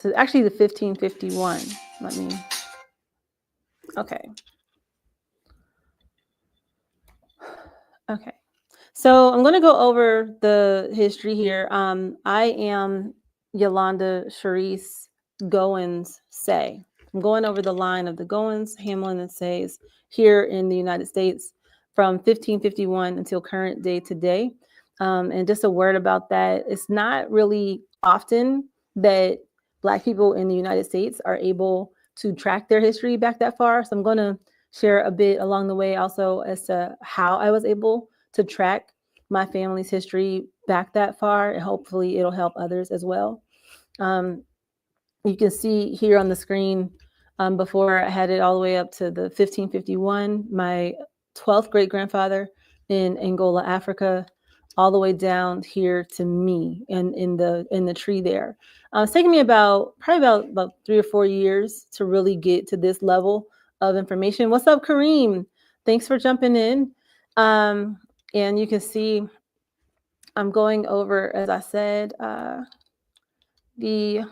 So actually the 1551. Let me, okay. Okay. So I'm going to go over the history here. I am Yolanda Charisse Goins Say. I'm going over the line of the Goins, Hamlin, and Says here in the United States from 1551 until current day today. And just a word about that, it's not really often that Black people in the United States are able to track their history back that far. So I'm going to share a bit along the way also as to how I was able to track my family's history back that far, and hopefully it'll help others as well. You can see here on the screen, before I had it all the way up to the 1551, my 12th great grandfather in Angola, Africa, all the way down here to me and in the tree there. It's taken me probably about 3 or 4 years to really get to this level of information. What's up, Kareem? Thanks for jumping in. And you can see I'm going over, as I said, the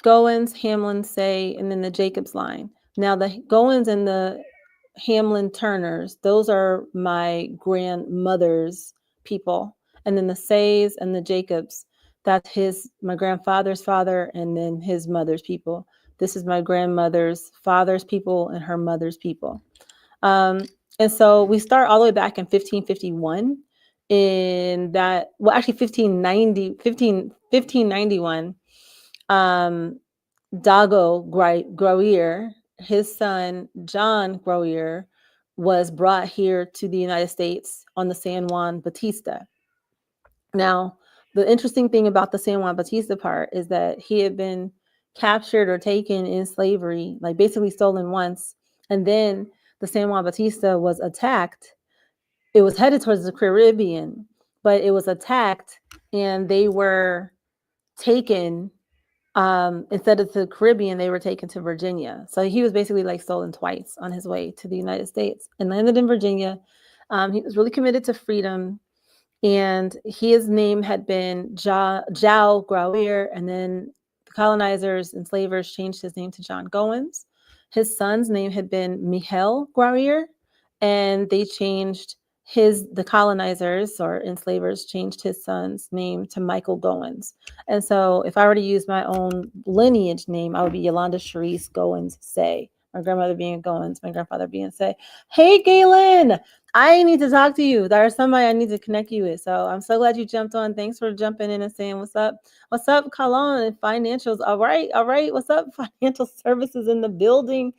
Goins, Hamlin, Say, and then the Jacobs line. Now, the Goins and the Hamlin Turners, those are my grandmother's people. And then the Says and the Jacobs, that's my grandfather's father and then his mother's people. This is my grandmother's father's people and her mother's people. And so we start all the way back in 1551 in that, well, actually 1591, Dago Groyer, his son, John Groyer, was brought here to the United States on the San Juan Batista. Now, the interesting thing about the San Juan Batista part is that he had been captured or taken in slavery, like basically stolen once, and then the San Juan Batista was attacked. It was headed towards the Caribbean, but it was attacked and they were taken, instead of the Caribbean, they were taken to Virginia. So he was basically like stolen twice on his way to the United States and landed in Virginia. He was really committed to freedom, and his name had been Jao Groyer, and then the colonizers and slavers changed his name to John Goins. His son's name had been Michel Groyer, and they changed the colonizers or enslavers changed his son's name to Michael Goins. And so if I were to use my own lineage name, I would be Yolanda Charisse Goins Say. My grandmother being Goins, my grandfather being Say. Hey, Galen, I need to talk to you. There's somebody I need to connect you with. So I'm so glad you jumped on. Thanks for jumping in and saying what's up. What's up, Colon and financials? All right. What's up, financial services in the building?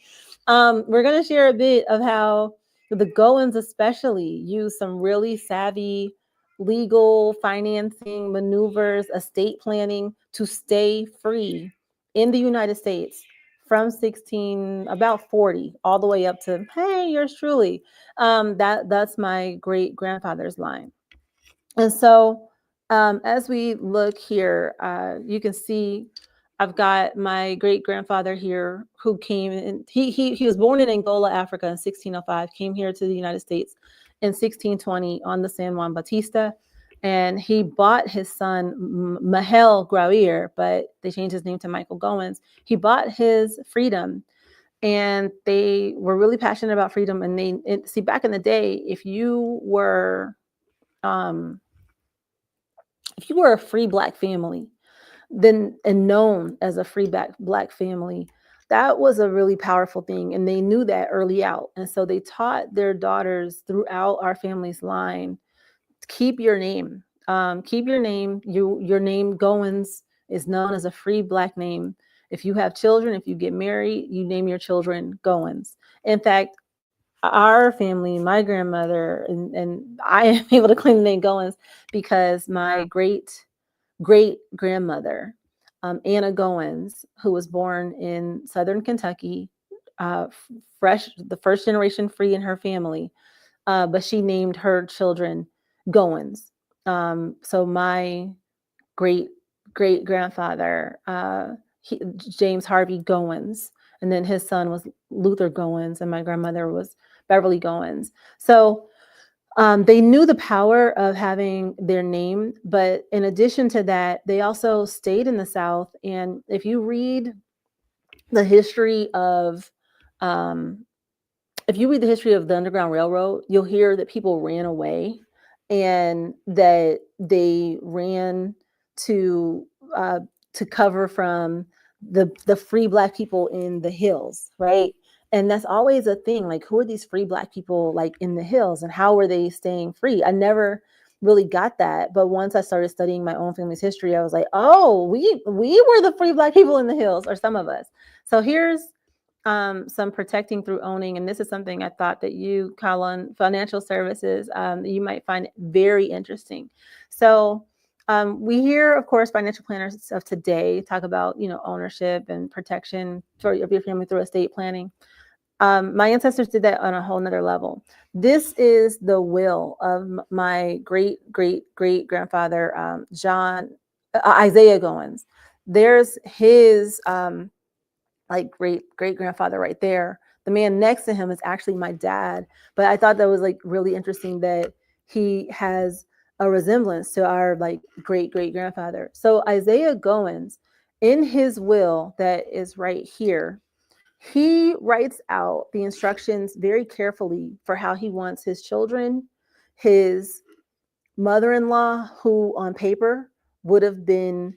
We're gonna share a bit of how the Goins especially use some really savvy legal financing maneuvers, estate planning to stay free in the United States from about 40 all the way up to, hey, yours truly. That's my great grandfather's line. And so as we look here, you can see I've got my great grandfather here who came in. He was born in Angola, Africa in 1605, came here to the United States in 1620 on the San Juan Batista. And he bought his son, Michel Groyer, but they changed his name to Michael Goins. He bought his freedom, and they were really passionate about freedom. And see, back in the day, if you were a free Black family, then and known as a free Black family, that was a really powerful thing, and they knew that early out. And so they taught their daughters throughout our family's line, keep your name. Keep your name. Your name Goins is known as a free Black name. If you have children, if you get married, you name your children Goins. In fact, our family, my grandmother, and I am able to claim the name Goins because my great grandmother, Anna Goins, who was born in Southern Kentucky, the first generation free in her family, but she named her children Goins. So my great grandfather, James Harvey Goins, and then his son was Luther Goins, and my grandmother was Beverly Goins. So They knew the power of having their name, but in addition to that, they also stayed in the South. And if you read the history of, um, if you read the history of the Underground Railroad, you'll hear that people ran away, and that they ran to uh, to cover from the free Black people in the hills, right? And that's always a thing. Like, who are these free Black people like in the hills, and how are they staying free? I never really got that, but once I started studying my own family's history, I was like, oh, we were the free Black people in the hills, or some of us. So here's some protecting through owning. And this is something I thought that you, Colin, financial services, you might find very interesting. So we hear, of course, financial planners of today talk about, ownership and protection for your family through estate planning. My ancestors did that on a whole nother level. This is the will of my great grandfather, Isaiah Goins. There's his like great grandfather right there. The man next to him is actually my dad. But I thought that was like really interesting that he has a resemblance to our like great grandfather. So Isaiah Goins, in his will that is right here, he writes out the instructions very carefully for how he wants his children, his mother-in-law, who on paper would have been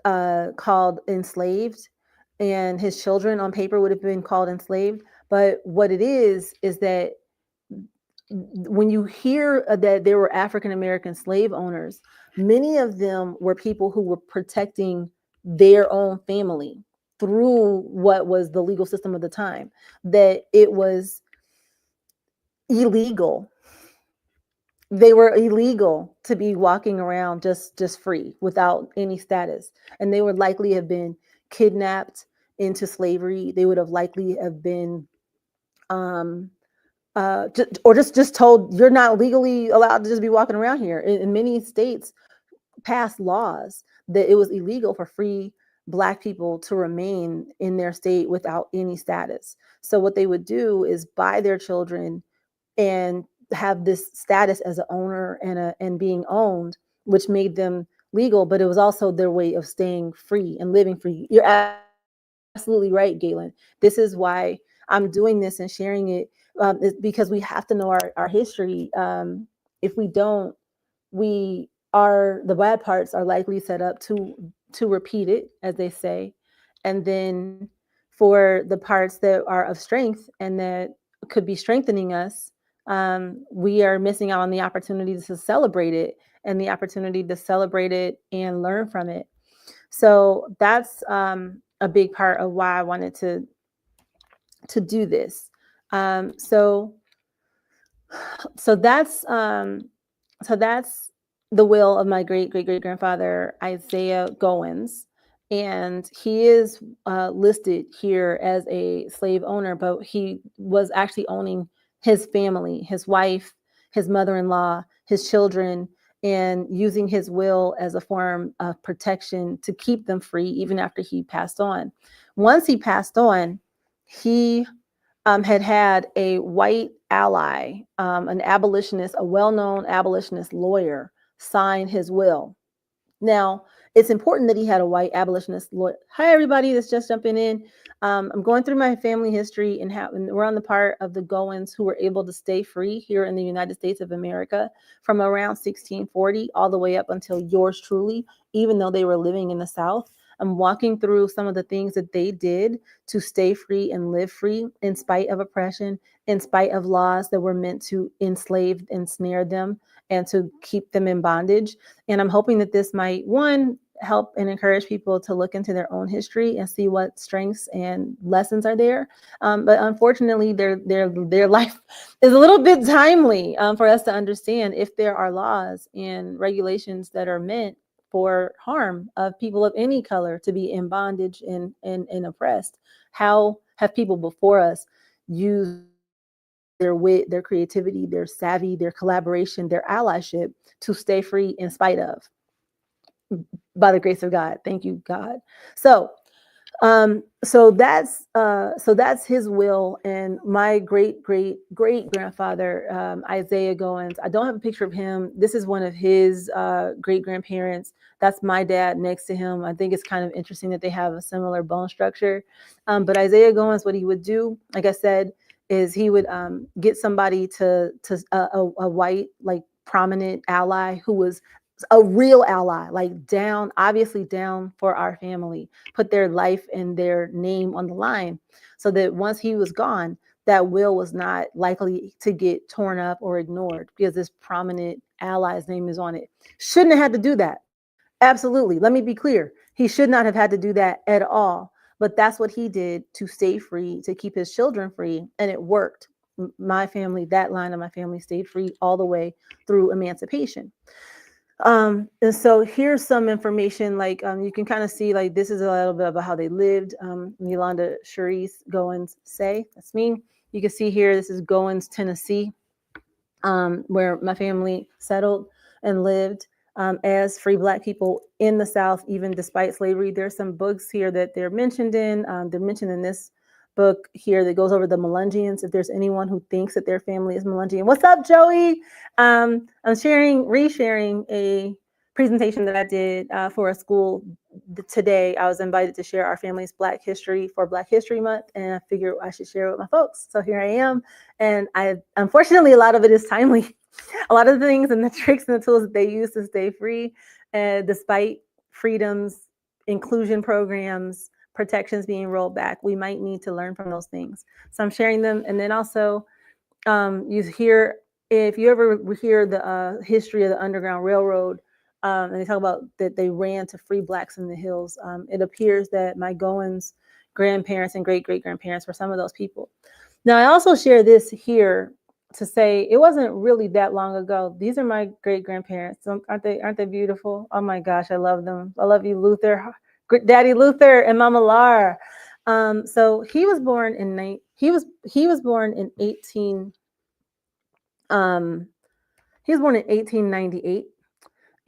called enslaved, and his children on paper would have been called enslaved. But what it is that when you hear that there were African American slave owners, many of them were people who were protecting their own family through what was the legal system of the time, that it was illegal. They were illegal to be walking around just free without any status, and they would likely have been kidnapped into slavery. They would have likely have been just told, you're not legally allowed to just be walking around here. In many states passed laws that it was illegal for free Black people to remain in their state without any status. So what they would do is buy their children and have this status as an owner and being owned, which made them legal, but it was also their way of staying free and living free. You're absolutely right, Galen. This is why I'm doing this and sharing it, because we have to know our history. If we don't, the bad parts are likely set up to repeat it, as they say. And then for the parts that are of strength and that could be strengthening us, we are missing out on the opportunity to celebrate it, and the opportunity to celebrate it and learn from it. So that's a big part of why I wanted to do this. So that's the will of my great grandfather, Isaiah Goins. And he is listed here as a slave owner, but he was actually owning his family, his wife, his mother-in-law, his children, and using his will as a form of protection to keep them free even after he passed on. Once he passed on, he had a white ally, an abolitionist, a well-known abolitionist lawyer, sign his will. Now, it's important that he had a white abolitionist lawyer. Hi, everybody that's just jumping in. I'm going through my family history, and we're on the part of the Goins who were able to stay free here in the United States of America from around 1640 all the way up until yours truly, even though they were living in the South. I'm walking through some of the things that they did to stay free and live free in spite of oppression, in spite of laws that were meant to enslave, ensnare them, and to keep them in bondage. And I'm hoping that this might, one, help and encourage people to look into their own history and see what strengths and lessons are there. But unfortunately, their life is a little bit timely for us to understand if there are laws and regulations that are meant for harm of people of any color to be in bondage and oppressed. How have people before us used their wit, their creativity, their savvy, their collaboration, their allyship to stay free in spite of, by the grace of God. Thank you, God. So So that's his will. And my great grandfather, Isaiah Goins, I don't have a picture of him. This is one of his great grandparents. That's my dad next to him. I think it's kind of interesting that they have a similar bone structure. But Isaiah Goins, what he would do, like I said, is he would get somebody to a white, like, prominent ally who was a real ally, like down, obviously down for our family, put their life and their name on the line, so that once he was gone, that will was not likely to get torn up or ignored because this prominent ally's name is on it. Shouldn't have had to do that. Absolutely. Let me be clear. He should not have had to do that at all. But that's what he did to stay free, to keep his children free. And it worked. My family, that line of my family stayed free all the way through emancipation. And so here's some information, like you can kind of see, like, this is a little bit about how they lived. Yolanda Charisse Goins Say, that's me. You can see here, this is Goins, Tennessee, where my family settled and lived as free Black people in the South, even despite slavery. There's some books here that they're mentioned in. They're mentioned in this book here that goes over the Melungeons. If there's anyone who thinks that their family is Melungeon, what's up, Joey? I'm resharing a presentation that I did for a school today. I was invited to share our family's Black history for Black History Month, and I figured I should share it with my folks. So here I am. And unfortunately, a lot of it is timely. A lot of the things and the tricks and the tools that they use to stay free, despite freedoms, inclusion programs, protections being rolled back, we might need to learn from those things. So I'm sharing them. And then also, you hear, if you ever hear the history of the Underground Railroad, and they talk about that they ran to free Blacks in the hills, it appears that my Goins grandparents and great-great-grandparents were some of those people. Now, I also share this here to say it wasn't really that long ago. These are my great-grandparents. Aren't they beautiful? Oh my gosh, I love them. I love you, Luther, Daddy Luther, and Mama Lar. So he was born in 1898,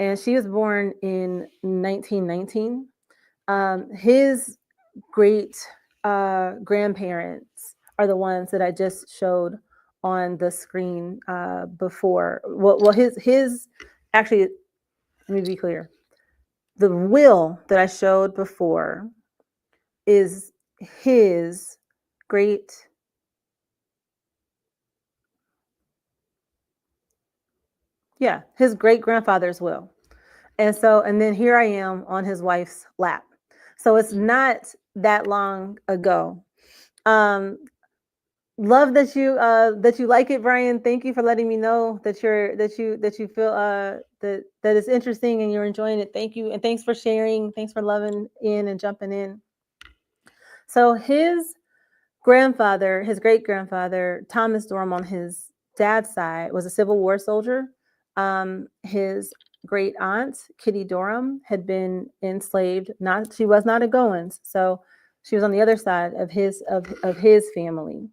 and she was born in 1919. His great grandparents are the ones that I just showed on the screen before. Well, his actually, let me be clear. The will that I showed before is his great his great grandfather's will. And then here I am on his wife's lap. So it's not that long ago. Love that you like it, Brian. Thank you for letting me know that you feel that it's interesting and you're enjoying it. Thank you, and thanks for sharing. Thanks for loving in and jumping in. So his grandfather, his great grandfather, Thomas Dorham, on his dad's side, was a Civil War soldier. His great aunt, Kitty Dorham, had been enslaved. She was not a Goins, so she was on the other side of his family.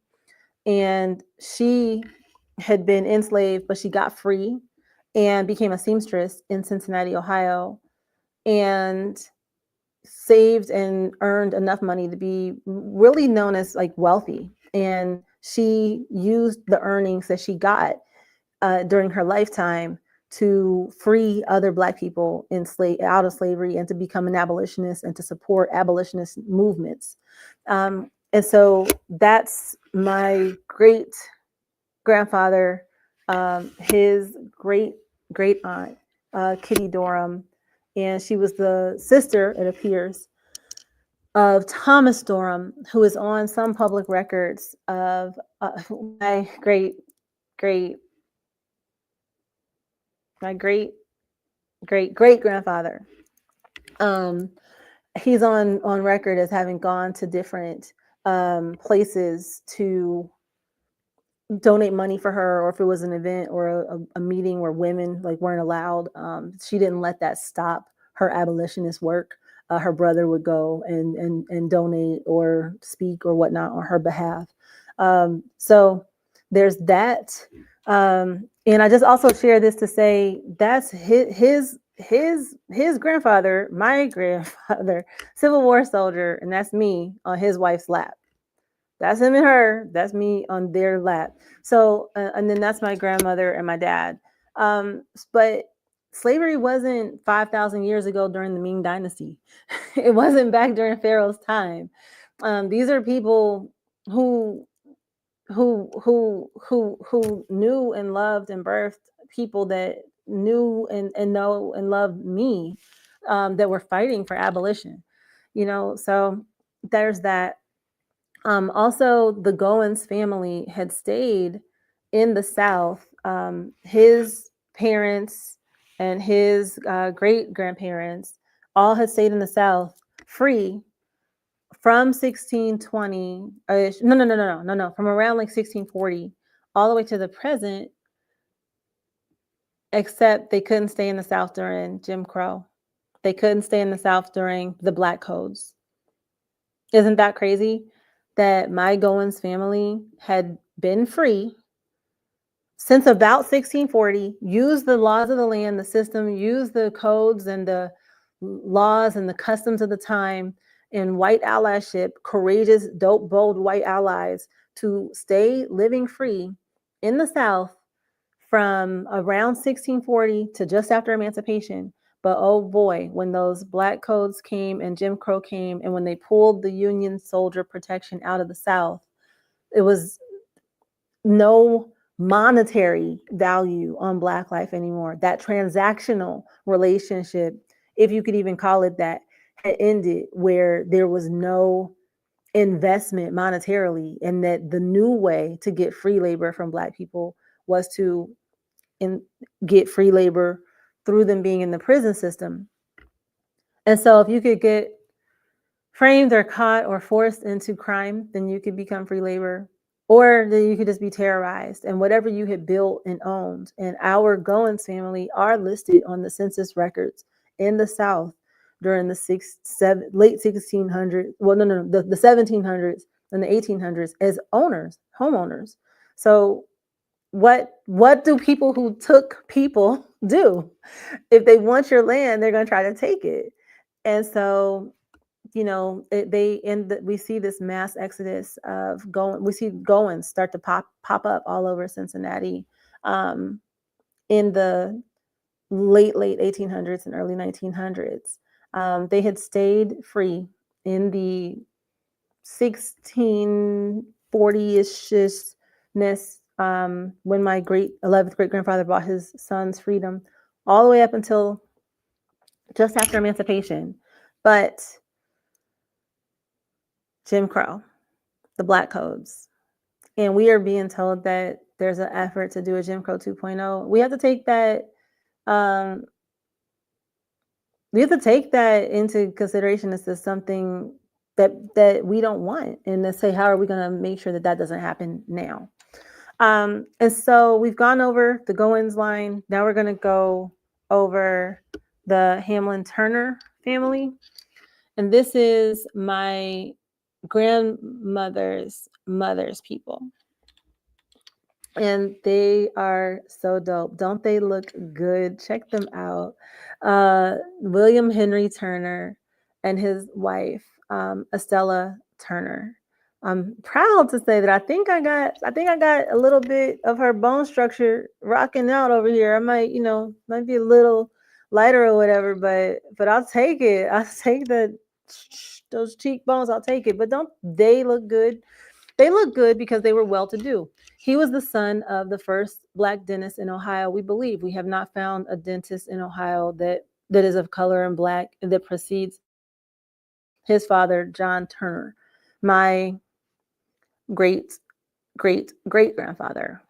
And she had been enslaved, but she got free and became a seamstress in Cincinnati, Ohio, and saved and earned enough money to be really known as like wealthy. And she used the earnings that she got during her lifetime to free other Black people out of slavery and to become an abolitionist and to support abolitionist movements. And so that's my great grandfather, his great aunt, Kitty Dorham, and she was the sister, it appears, of Thomas Dorham, who is on some public records of my great grandfather. He's on record as having gone to different places to donate money for her, or if it was an event or a meeting where women like weren't allowed, she didn't let that stop her abolitionist work. Her brother would go and donate or speak or whatnot on her behalf. So there's that. And I just also share this to say that's his his grandfather, my grandfather, Civil War soldier, and that's me on his wife's lap. That's him and her. That's me on their lap. So, and then that's my grandmother and my dad. But slavery wasn't 5,000 years ago during the Ming Dynasty. It wasn't back during Pharaoh's time. These are people who who knew and loved and birthed people that knew and know and loved me, that were fighting for abolition. So there's that. Also, the Goins family had stayed in the South. His parents and his great grandparents all had stayed in the South free from 1620. No, from around like 1640 all the way to the present, except they couldn't stay in the South during Jim Crow. They couldn't stay in the South during the Black Codes. Isn't that crazy? That my Goins family had been free since about 1640, used the laws of the land, the system, used the codes and the laws and the customs of the time in white allyship, courageous, dope, bold white allies to stay living free in the South from around 1640 to just after emancipation. But oh boy, when those Black codes came and Jim Crow came, and when they pulled the Union soldier protection out of the South, it was no monetary value on Black life anymore. That transactional relationship, if you could even call it that, had ended, where there was no investment monetarily, and that the new way to get free labor from Black people was to get free labor through them being in the prison system. And so if you could get framed or caught or forced into crime, then you could become free labor, or then you could just be terrorized, and whatever you had built and owned. And our Goins family are listed on the census records in the South during the late 1600s, the 1700s and the 1800s as owners, homeowners. So what do people who took people do? If they want your land, they're going to try to take it. And so, we see this mass exodus of we see Goins start to pop up all over Cincinnati, in the late 1800s and early 1900s. They had stayed free in the 1640-ish-ness, when my 11th great grandfather bought his son's freedom, all the way up until just after emancipation. But Jim Crow, the Black codes, and we are being told that there's an effort to do a Jim Crow 2.0. We have to take that. We have to take that into consideration as to something that we don't want, and to say, how are we going to make sure that that doesn't happen now? And so we've gone over the Goins line. Now we're going to go over the Hamlin Turner family. And this is my grandmother's mother's people. And they are so dope. Don't they look good? Check them out. William Henry Turner and his wife, Estella Turner. I'm proud to say that I think I got a little bit of her bone structure rocking out over here. I might be a little lighter or whatever, but I'll take it. I'll take those cheekbones. I'll take it. But don't they look good? They look good because they were well-to-do. He was the son of the first Black dentist in Ohio. We believe we have not found a dentist in Ohio that is of color and Black that precedes his father, John Turner, my great grandfather.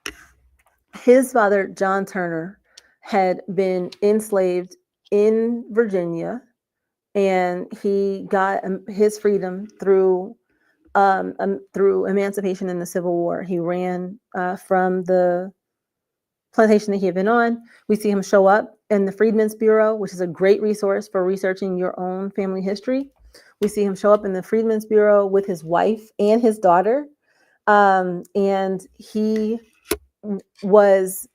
His father, John Turner, had been enslaved in Virginia, and he got his freedom through emancipation in the Civil War. He ran from the plantation that he had been on. We see him show up in the Freedmen's Bureau, which is a great resource for researching your own family history. We see him show up in the Freedmen's Bureau with his wife and his daughter. And he was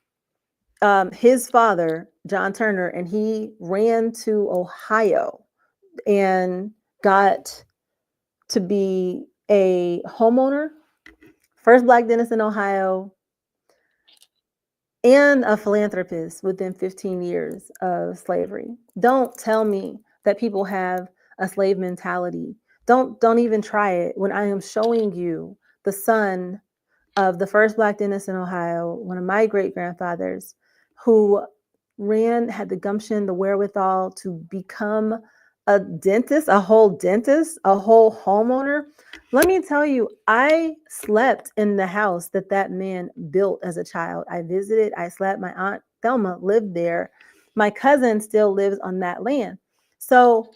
his father, John Turner, and he ran to Ohio and got to be a homeowner, first Black dentist in Ohio, and a philanthropist within 15 years of slavery. Don't tell me that people have a slave mentality. Don't even try it when I am showing you the son of the first Black dentist in Ohio, one of my great grandfathers, who had the gumption, the wherewithal to become a dentist, a whole homeowner. Let me tell you, I slept in the house that man built as a child. I visited, I slept. My aunt Thelma lived there. My cousin still lives on that land. So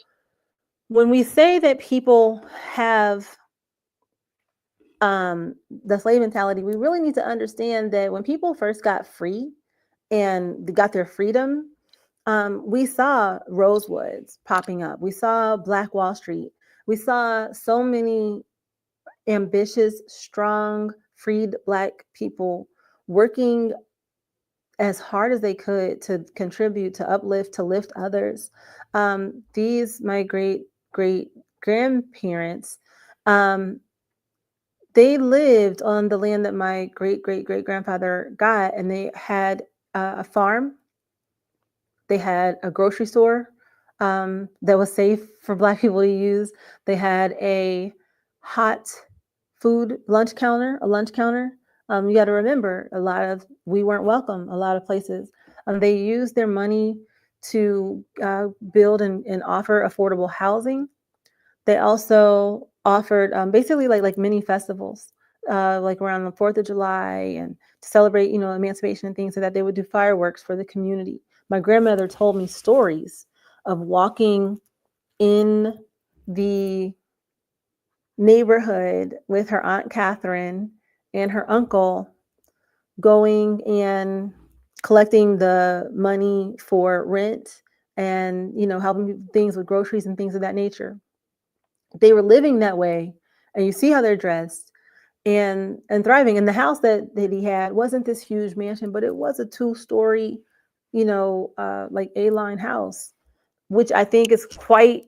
when we say that people have the slave mentality, we really need to understand that when people first got free and got their freedom, we saw Rosewoods popping up. We saw Black Wall Street. We saw so many ambitious, strong, freed Black people working as hard as they could to contribute, to uplift, to lift others. My great grandparents, um, they lived on the land that my great grandfather got, and they had a farm. They had a grocery store that was safe for Black people to use. They had a hot food lunch counter, a lunch counter. You got to remember, we weren't welcome a lot of places. They used their money to build and offer affordable housing. They also offered basically like mini festivals, like around the 4th of July, and to celebrate, emancipation and things, so that they would do fireworks for the community. My grandmother told me stories of walking in the neighborhood with her Aunt Catherine and her uncle, going and collecting the money for rent and, helping things with groceries and things of that nature. They were living that way, and you see how they're dressed and thriving. And the house that he had wasn't this huge mansion, but it was a 2-story, like A-line house, which I think is quite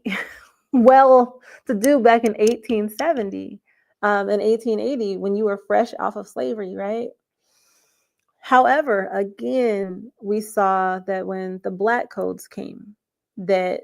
well to do back in 1870 and 1880, when you were fresh off of slavery, right? However, again, we saw that when the Black codes came, that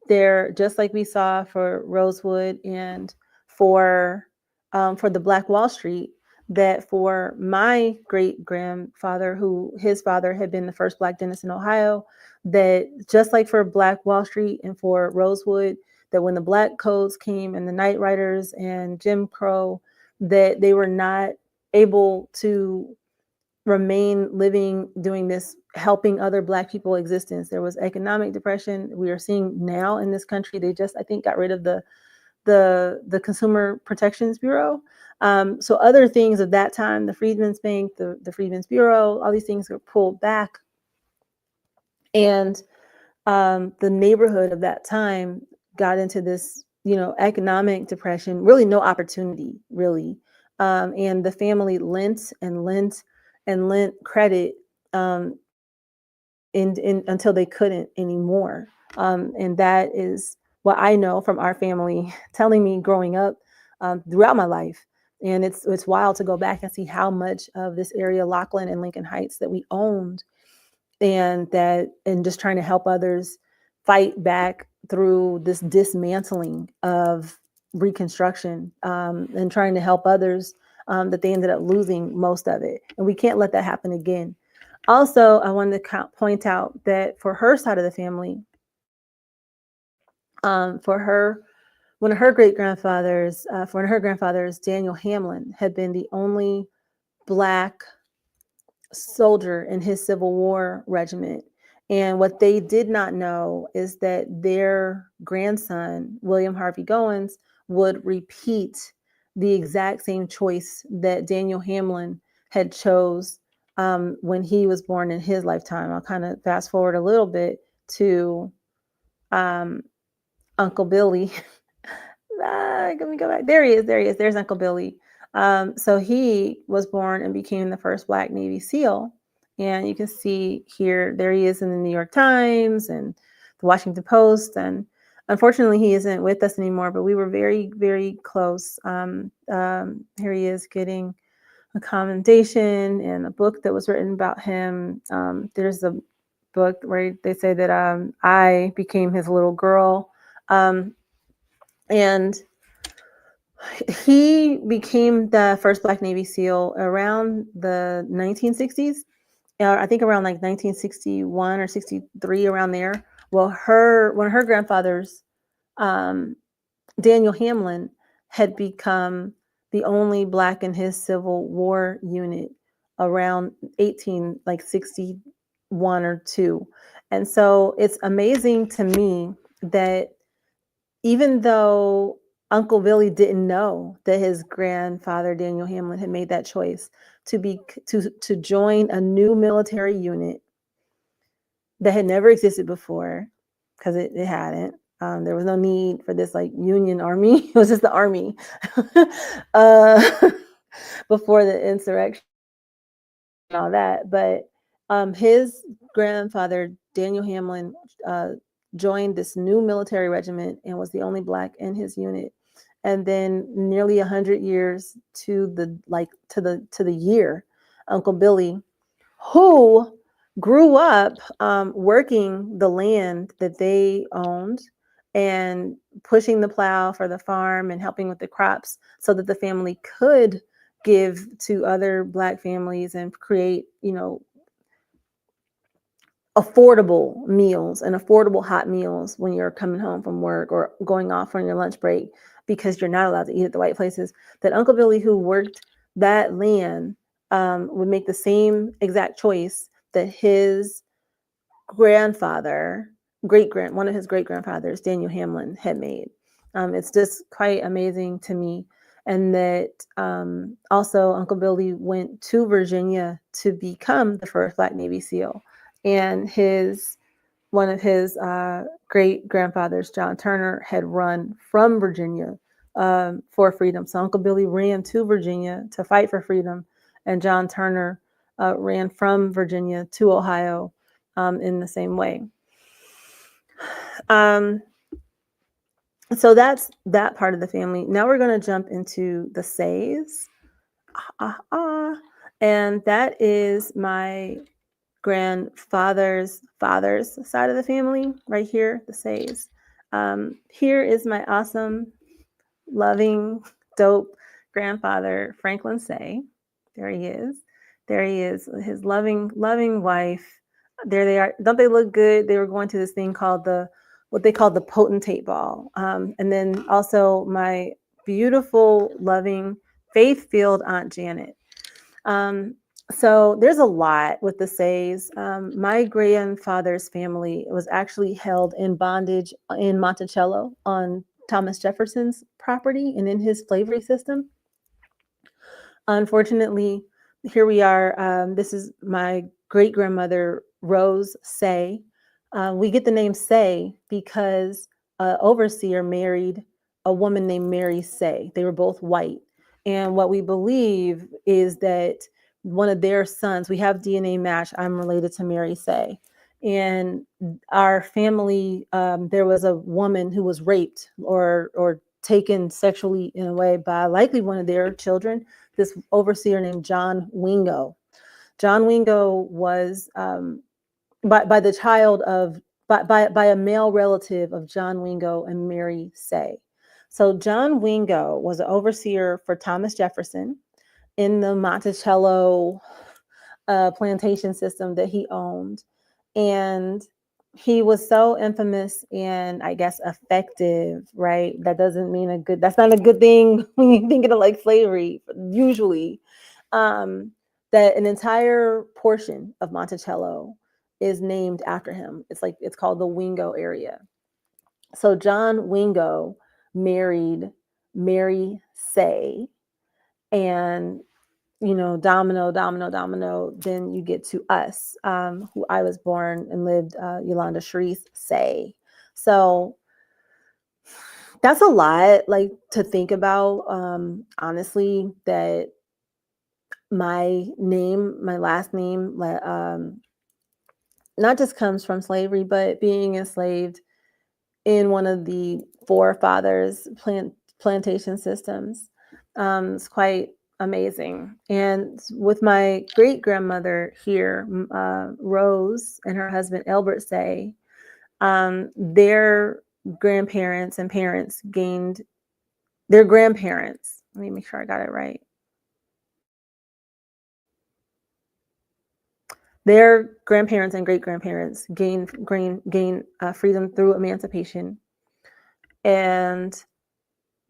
there, just like we saw for Rosewood and for the Black Wall Street, that for my great grandfather, who his father had been the first Black dentist in Ohio, that just like for Black Wall Street and for Rosewood, that when the Black codes came and the Night Riders and Jim Crow, that they were not able to remain living, doing this, helping other Black people existence. There was economic depression. We are seeing now in this country, they just, I think, got rid of the Consumer Protections Bureau. So other things of that time, the Freedmen's Bank, the Freedmen's Bureau, all these things were pulled back. And the neighborhood of that time got into this, economic depression, really no opportunity, really. And the family lent credit until they couldn't anymore. And that is what I know from our family telling me growing up throughout my life. And it's wild to go back and see how much of this area, Lockland and Lincoln Heights, that we owned, and just trying to help others fight back through this dismantling of Reconstruction, and trying to help others that they ended up losing most of it. And we can't let that happen again. Also, I wanted to point out that for her side of the family, for one of her grandfathers, Daniel Hamlin, had been the only Black soldier in his Civil War regiment. And what they did not know is that their grandson, William Harvey Goins, would repeat the exact same choice that Daniel Hamlin had chose when he was born in his lifetime. I'll kind of fast forward a little bit to Uncle Billy. Let me go back. There he is. There's Uncle Billy. So he was born and became the first Black Navy SEAL. And you can see here, there he is in the New York Times and the Washington Post. And unfortunately, he isn't with us anymore, but we were very, very close. Here he is getting a commendation and a book that was written about him. There's a book where they say that I became his little girl. And he became the first Black Navy SEAL around the 1960s. I think around like 1961 or 63, around there. Well, one of her grandfathers, um, Daniel Hamlin, had become the only Black in his Civil War unit around 61 or 2. And so it's amazing to me that even though Uncle Billy didn't know that his grandfather Daniel Hamlin had made that choice to join a new military unit that had never existed before, because it hadn't. There was no need for this like Union Army. It was just the Army before the insurrection and all that. But his grandfather, Daniel Hamlin, joined this new military regiment and was the only Black in his unit. And then nearly 100 years to the year, Uncle Billy, who grew up working the land that they owned and pushing the plow for the farm and helping with the crops so that the family could give to other Black families and create, affordable meals and affordable hot meals when you're coming home from work or going off on your lunch break, because you're not allowed to eat at the white places. That Uncle Billy, who worked that land, would make the same exact choice that his grandfather, one of his great grandfathers, Daniel Hamlin, had made. It's just quite amazing to me. And that also Uncle Billy went to Virginia to become the first Black Navy SEAL. And one of his great grandfathers, John Turner, had run from Virginia for freedom. So Uncle Billy ran to Virginia to fight for freedom, and John Turner ran from Virginia to Ohio in the same way. So that's that part of the family. Now we're going to jump into the Says. And that is my grandfather's father's side of the family right here, the Says. Here is my awesome, loving, dope grandfather, Franklin Say. There he is. There he is, his loving wife. There they are. Don't they look good? They were going to this thing called what they call the Potentate Ball. And then also my beautiful, loving, faith-filled Aunt Janet. So there's a lot with the Says. My grandfather's family was actually held in bondage in Monticello on Thomas Jefferson's property and in his slavery system. Unfortunately, here we are. This is my great grandmother, Rose Say. We get the name Say because an overseer married a woman named Mary Say. They were both white. And what we believe is that one of their sons, we have DNA match. I'm related to Mary Say. And our family, there was a woman who was raped or taken sexually in a way by likely one of their children, this overseer named John Wingo. John Wingo was by the child of by a male relative of John Wingo and Mary Say. So John Wingo was an overseer for Thomas Jefferson in the Monticello plantation system that he owned. And he was so infamous and I guess effective, right? That's not a good thing when you think of like slavery, usually. That an entire portion of Monticello is named after him. It's called the Wingo area. So John Wingo married Mary Say, and domino, then you get to us, who I was born and lived, Yolanda Sharice Say. So that's a lot, like, to think about, honestly, that my name, my last name, not just comes from slavery, but being enslaved in one of the forefathers' plantation systems. It's quite amazing. And with my great grandmother here, Rose, and her husband Albert Say, their grandparents and parents gained their grandparents. Let me make sure I got it right. Their grandparents and great grandparents gained freedom through emancipation, and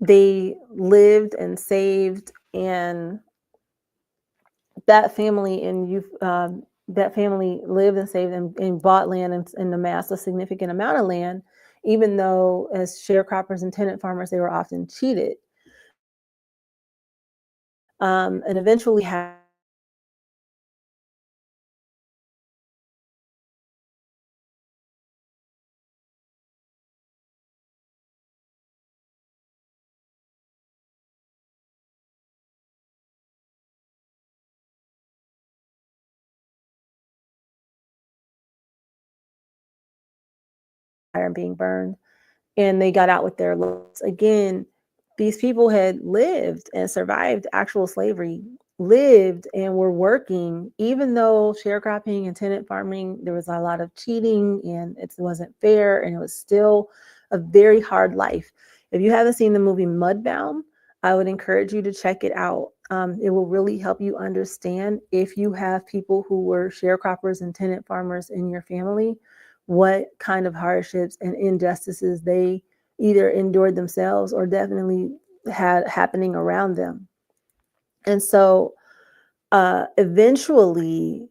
they lived and saved, and that family and you've that family lived and saved and bought land and amassed a significant amount of land, even though as sharecroppers and tenant farmers they were often cheated, and eventually had fire and being burned, and they got out with their lives. Again, these people had lived and survived actual slavery, lived and were working, even though sharecropping and tenant farming, there was a lot of cheating and it wasn't fair, and it was still a very hard life. If you haven't seen the movie Mudbound, I would encourage you to check it out. It will really help you understand, if you have people who were sharecroppers and tenant farmers in your family, what kind of hardships and injustices they either endured themselves or definitely had happening around them. And so eventually,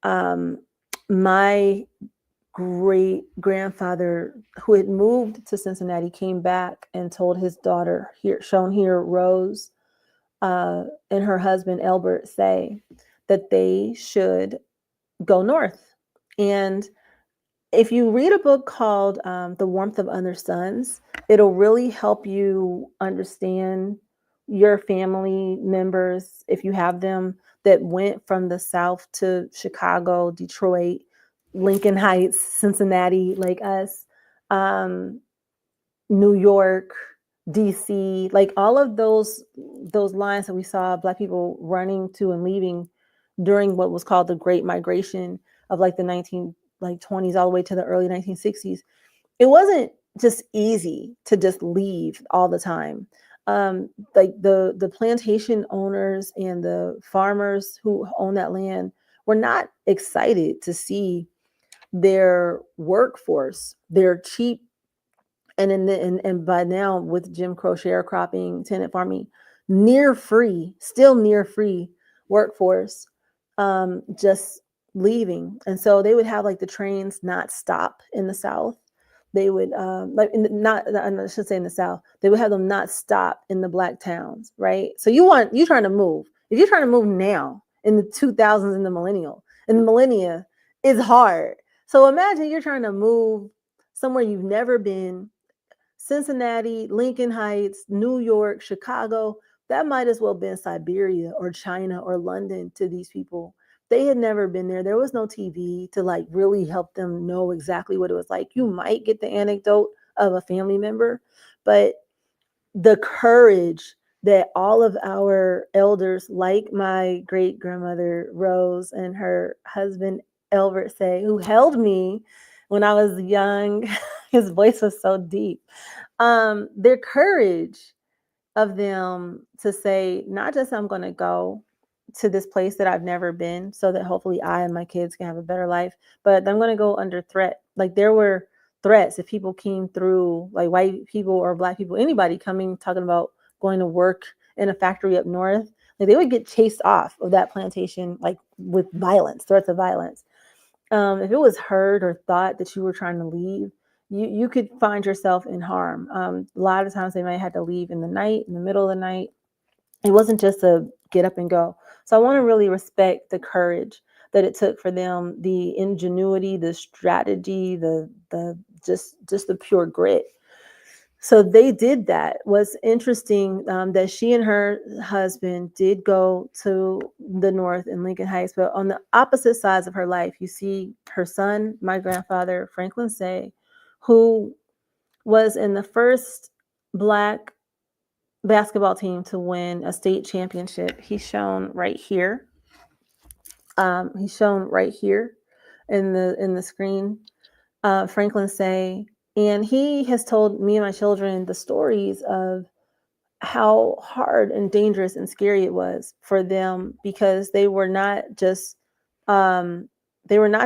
um, my great grandfather, who had moved to Cincinnati, came back and told his daughter, here shown here, Rose, and her husband Albert Say, that they should go north. And if you read a book called The Warmth of Other Suns, it'll really help you understand your family members, if you have them, that went from the South to Chicago, Detroit, Lincoln Heights, Cincinnati, like us, um, New York, DC, like all of those lines that we saw Black people running to and leaving during what was called the Great Migration of like the 20s all the way to the early 1960s. It wasn't just easy to just leave all the time. Like the plantation owners and the farmers who own that land were not excited to see their workforce, their cheap, and by now with Jim Crow sharecropping, tenant farming, still near free workforce, just leaving. And so they would have like the trains not stop in the South. They would not, I should say in the South, they would have them not stop in the Black towns, right? So you trying to move. If you're trying to move now in the 2000s in the millennia, it's hard. So imagine you're trying to move somewhere you've never been. Cincinnati, Lincoln Heights, New York, Chicago, that might as well been Siberia or China or London to these people. They had never been there. There was no TV to like really help them know exactly what it was like. You might get the anecdote of a family member, but the courage that all of our elders, like my great grandmother Rose and her husband Albert Say, who held me when I was young, his voice was so deep. Their courage of them to say, not just I'm going to go to this place that I've never been so that hopefully I and my kids can have a better life, but I'm going to go under threat. Like there were threats if people came through, like white people or Black people, anybody coming talking about going to work in a factory up north, like they would get chased off of that plantation, like with violence, threats of violence. If it was heard or thought that you were trying to leave, you could find yourself in harm. A lot of times they might have to leave in the night, in the middle of the night. It wasn't just a get up and go. So I want to really respect the courage that it took for them, the ingenuity, the strategy, the just the pure grit. So they did that. What's interesting, that she and her husband did go to the North in Lincoln Heights, but on the opposite sides of her life, you see her son, my grandfather, Franklin Say, who was in the first Black basketball team to win a state championship. He's shown right here. He's shown right here in the screen. Franklin Say, and he has told me and my children the stories of how hard and dangerous and scary it was for them, because um, they were not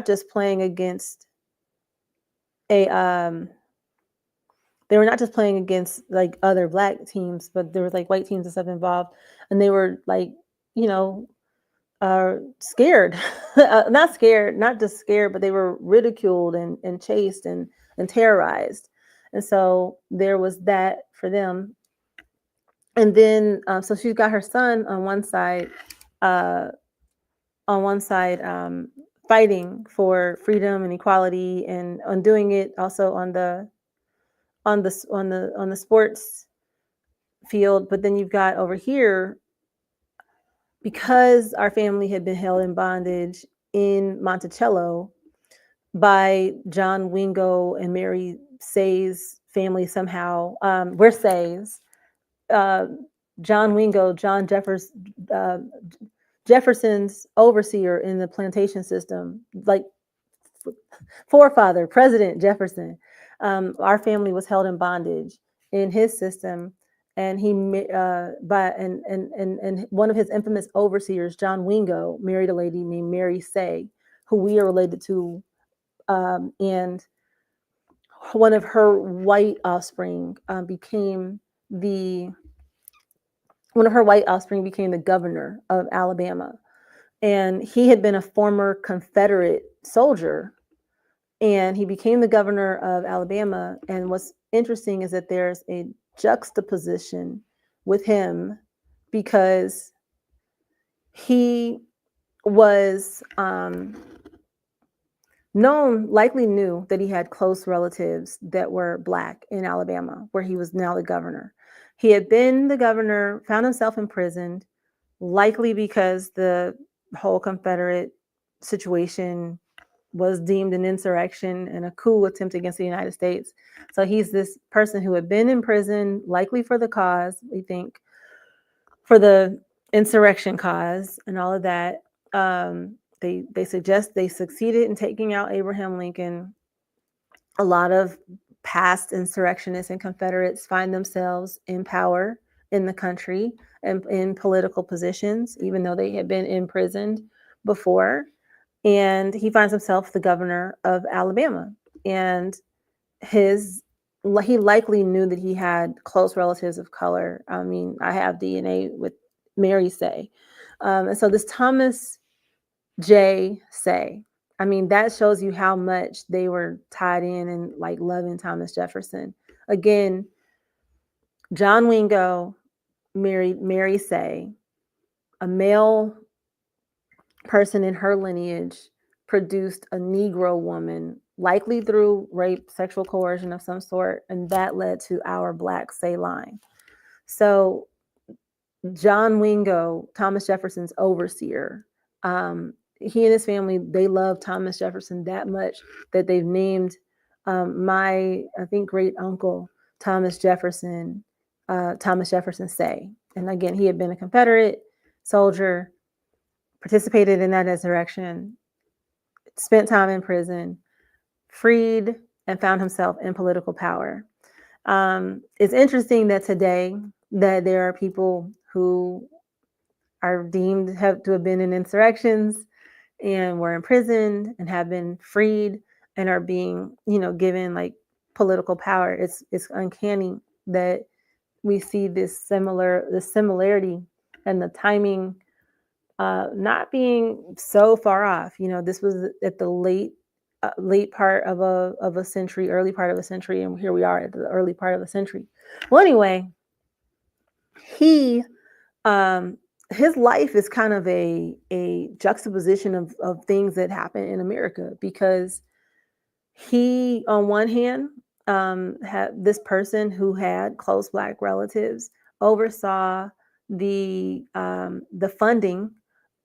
just playing against a they were not just playing against like other Black teams, but there was like white teams and stuff involved, and they were like, you know, scared, not scared, not just scared, but they were ridiculed and chased and terrorized. And so there was that for them. And then, so she's got her son uh, on one side, fighting for freedom and equality, and on doing it also on the sports field. But then you've got over here, because our family had been held in bondage in Monticello by John Wingo and Mary Say's family somehow. We're Says. Uh, John Wingo, uh, Jefferson's overseer in the plantation system, like forefather, President Jefferson. Our family was held in bondage in his system, and and one of his infamous overseers, John Wingo, married a lady named Mary Say, who we are related to, and one of her white offspring became the governor of Alabama, and he had been a former Confederate soldier, and he became the governor of Alabama. And what's interesting is that there's a juxtaposition with him, because he was likely knew that he had close relatives that were Black in Alabama, where he was now the governor. He had been the governor, found himself imprisoned, likely because the whole Confederate situation was deemed an insurrection and a coup attempt against the United States. So he's this person who had been in prison, likely for the cause, we think, for the insurrection cause and all of that. They suggest they succeeded in taking out Abraham Lincoln. A lot of past insurrectionists and Confederates find themselves in power in the country and in political positions, even though they had been imprisoned before. And he finds himself the governor of Alabama. And he likely knew that he had close relatives of color. I mean, I have DNA with Mary Say. And so this Thomas J. Say, I mean, that shows you how much they were tied in and like loving Thomas Jefferson. Again, John Wingo married Mary Say, a male person in her lineage produced a Negro woman, likely through rape, sexual coercion of some sort, and that led to our Black Say line. So John Wingo, Thomas Jefferson's overseer, he and his family, they love Thomas Jefferson that much that they've named my, I think, great uncle Thomas Jefferson Say. And again, he had been a Confederate soldier, participated in that insurrection, spent time in prison, freed, and found himself in political power. It's interesting that today that there are people who are deemed to have been in insurrections and were imprisoned and have been freed and are being, given like political power. It's uncanny that we see the similarity and the timing not being so far off. This was at the late part of a century, early part of a century, and here we are at the early part of a century. Well, anyway, he his life is kind of a juxtaposition of things that happen in America, because he, on one hand, this person who had close Black relatives oversaw the funding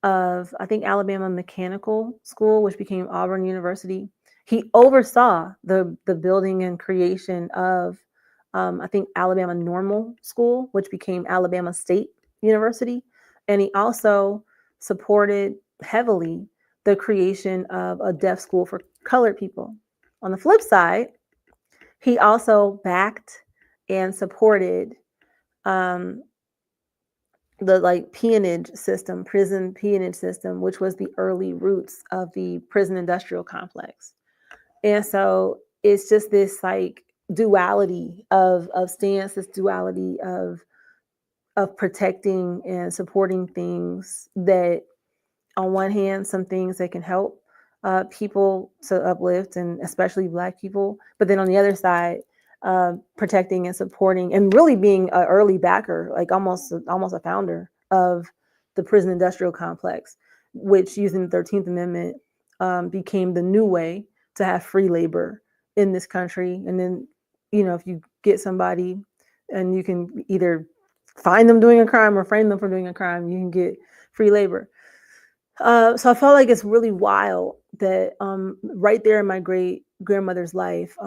of, I think, Alabama Mechanical School, which became Auburn University. He oversaw the building and creation of, I think, Alabama Normal School, which became Alabama State University. And he also supported heavily the creation of a deaf school for colored people. On the flip side, he also backed and supported um, the peonage system, prison peonage system, which was the early roots of the prison industrial complex. And so it's just this duality of stance, this duality of protecting and supporting things that, on one hand, some things that can help people to uplift, and especially Black people, but then on the other side, protecting and supporting and really being an early backer, almost a founder of the prison industrial complex, which, using the 13th Amendment, became the new way to have free labor in this country. And then, if you get somebody and you can either find them doing a crime or frame them for doing a crime, you can get free labor. So I felt like it's really wild that right there in my great grandmother's life,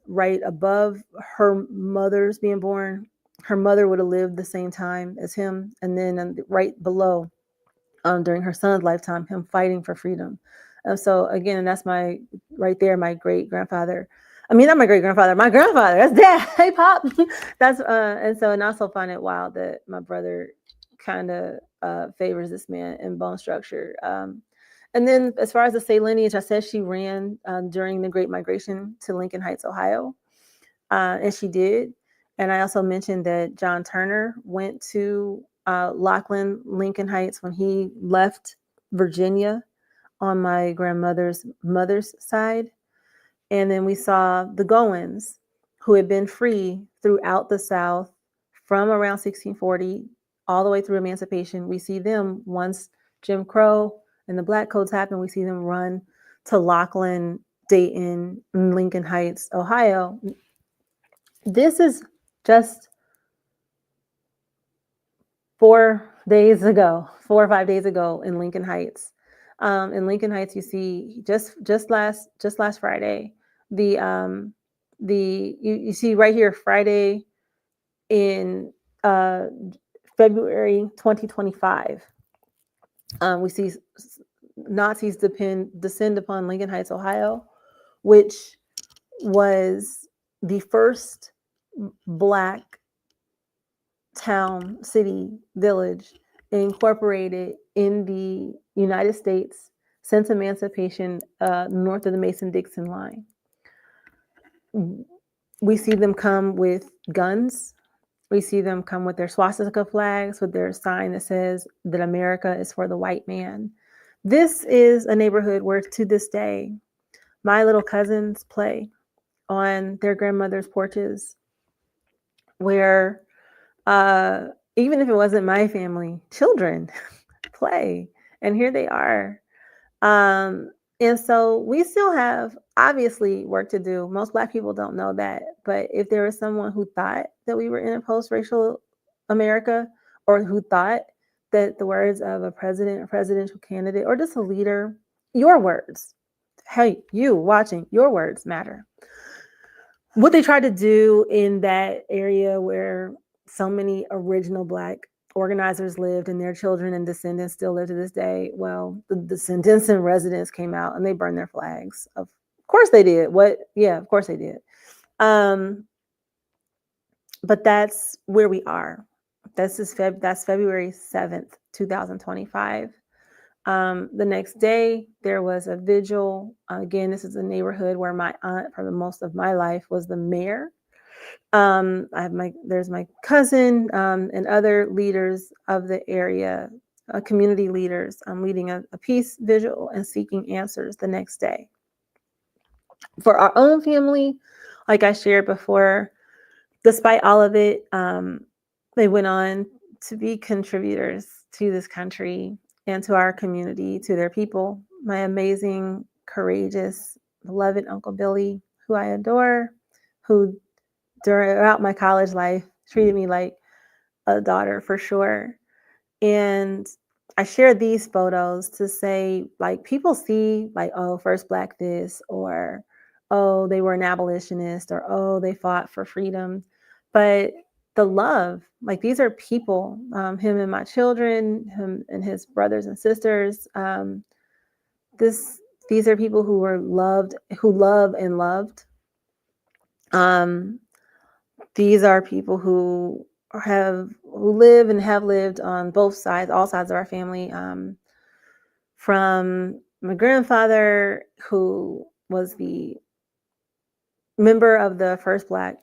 right above her mother's being born, her mother would have lived the same time as him. And then right below, during her son's lifetime, him fighting for freedom. So again, that's right there, my great grandfather. I mean, not my great grandfather, my grandfather. That's dad. Hey, Pop. And I also find it wild that my brother kind of favors this man in bone structure. And then, as far as the Say lineage, I said she ran during the Great Migration to Lincoln Heights, Ohio, and she did. And I also mentioned that John Turner went to Lockland, Lincoln Heights, when he left Virginia on my grandmother's mother's side. And then we saw the Goins, who had been free throughout the South from around 1640 all the way through emancipation. We see them, once Jim Crow and the Black Codes happened, we see them run to Lockland, Dayton, Lincoln Heights, Ohio. This is just 4 or 5 days ago in Lincoln Heights. In Lincoln Heights, you see just last Friday, you see right here, Friday in February 2025. We see Nazis descend upon Lincoln Heights, Ohio, which was the first Black town, city, village incorporated in the United States since emancipation, north of the Mason-Dixon line. We see them come with guns. We see them come with their swastika flags, with their sign that says that America is for the white man. This is a neighborhood where, to this day, my little cousins play on their grandmother's porches, where even if it wasn't my family, children play. And here they are. And so we still have, obviously, work to do. Most Black people don't know that. But if there was someone who thought that we were in a post-racial America, or who thought that the words of a president or presidential candidate or just a leader, your words, hey, you watching, your words matter. What they tried to do in that area where so many original Black organizers lived and their children and descendants still live to this day, well, the descendants and residents came out and they burned their flags. Of course they did. Of course they did. But that's where we are. That's February 7th, 2025. The next day, there was a vigil. Again, this is a neighborhood where my aunt, for the most of my life, was the mayor. There's my cousin and other leaders of the area, community leaders, leading a peace vigil and seeking answers the next day. For our own family, like I shared before, despite all of it, they went on to be contributors to this country and to our community, to their people. My amazing, courageous, beloved Uncle Billy, who I adore, who throughout my college life treated me like a daughter for sure. And I shared these photos to say, like, people see, like, oh, first Black this, or oh, they were an abolitionist, or oh, they fought for freedom. But the love, like, these are people, him and my children, him and his brothers and sisters. This These are people who were loved, who love and loved. Um, these are people who live and have lived on both sides, all sides of our family. From my grandfather, who was the member of the first Black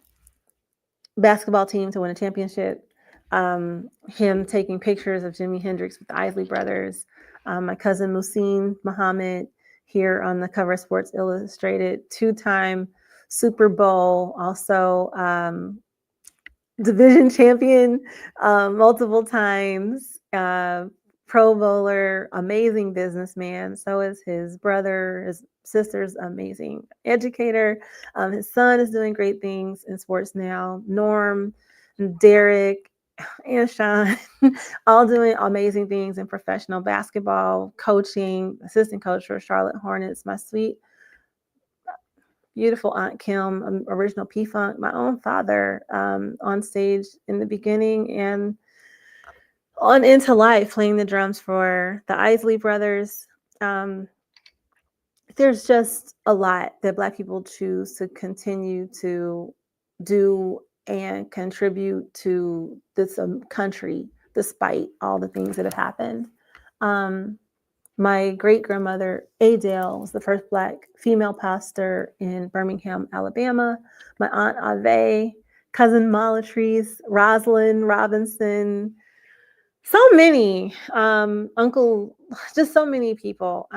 basketball team to win a championship, him taking pictures of Jimi Hendrix with the Isley Brothers, my cousin Muhsin Muhammad, here on the cover of Sports Illustrated, two-time Super Bowl, also division champion multiple times, Pro Bowler, amazing businessman. So is his brother. His sister's amazing educator. His son is doing great things in sports now. Norm, Derek, and Sean, all doing amazing things in professional basketball, coaching, assistant coach for Charlotte Hornets. My sweet, beautiful Aunt Kim, original P-Funk, my own father, on stage in the beginning and on into life, playing the drums for the Isley Brothers. There's just a lot that Black people choose to continue to do and contribute to this country, despite all the things that have happened. My great-grandmother, Adele, was the first Black female pastor in Birmingham, Alabama. My Aunt Ave, cousin Mollatrice, Rosalind Robinson, so many, uncle, just so many people,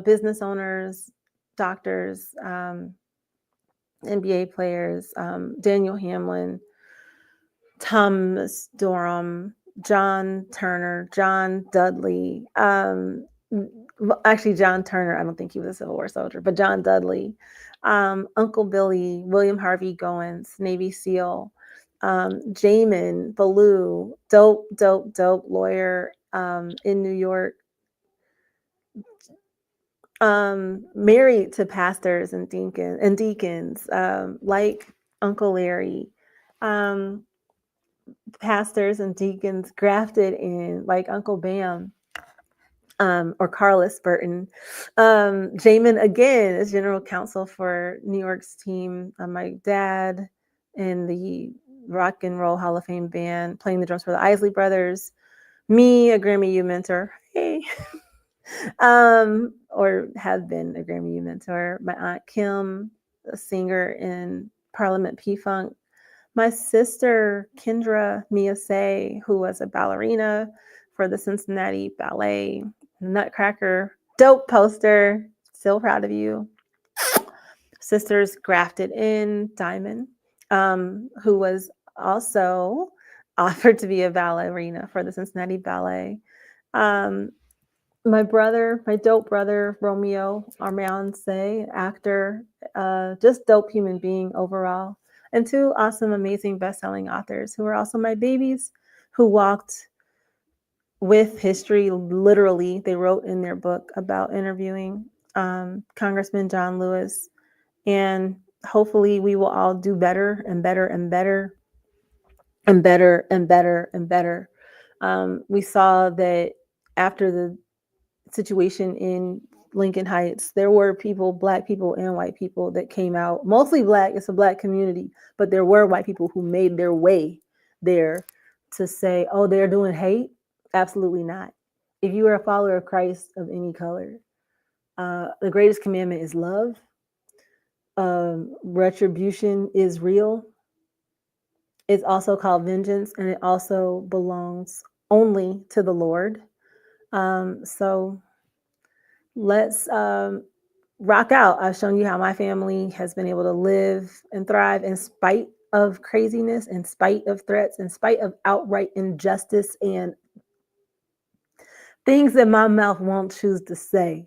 business owners, doctors, NBA players, Daniel Hamlin, Thomas Durham, John Turner, John Dudley. Actually, John Turner, I don't think he was a Civil War soldier, but John Dudley, Uncle Billy, William Harvey Goins, Navy SEAL, Jamin Ballou, dope lawyer in New York, married to pastors and deacons, like Uncle Larry. Pastors and deacons grafted in, like Uncle Bam, or Carlos Burton. Jamin, again, is general counsel for New York's team. My dad in the Rock and Roll Hall of Fame band, playing the drums for the Isley Brothers. Me, a Grammy U mentor. Hey. Or have been a Grammy U mentor. My Aunt Kim, a singer in Parliament P-Funk. My sister, Kendra Mia Say, who was a ballerina for the Cincinnati Ballet. Nutcracker, dope poster. Still proud of you. Sisters grafted in, Diamond, who was also offered to be a ballerina for the Cincinnati Ballet. My brother, my dope brother, Romeo Armand-Say, actor, just dope human being overall. And two awesome, amazing best-selling authors who are also my babies, who walked with history, literally. They wrote in their book about interviewing Congressman John Lewis. And hopefully we will all do better and better and better and better and better and better. We saw that after the situation in Lincoln Heights, there were people, Black people and white people, that came out, mostly Black. It's a Black community, but there were white people who made their way there to say, oh, they're doing hate. Absolutely not. If you are a follower of Christ of any color, the greatest commandment is love. Retribution is real. It's also called vengeance, and it also belongs only to the Lord. So let's rock out. I've shown you how my family has been able to live and thrive in spite of craziness, in spite of threats, in spite of outright injustice and things that my mouth won't choose to say.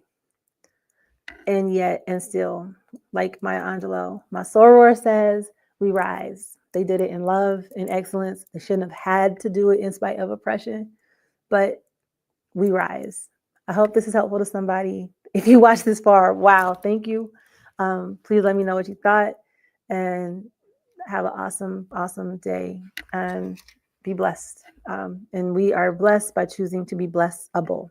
and still, like Maya Angelou, my soror says, we rise. They did it in love and excellence. They shouldn't have had to do it in spite of oppression, but we rise. I hope this is helpful to somebody. If you watched this far, wow, thank you. Please let me know what you thought, and have an awesome, awesome day, and be blessed. And we are blessed by choosing to be blessable.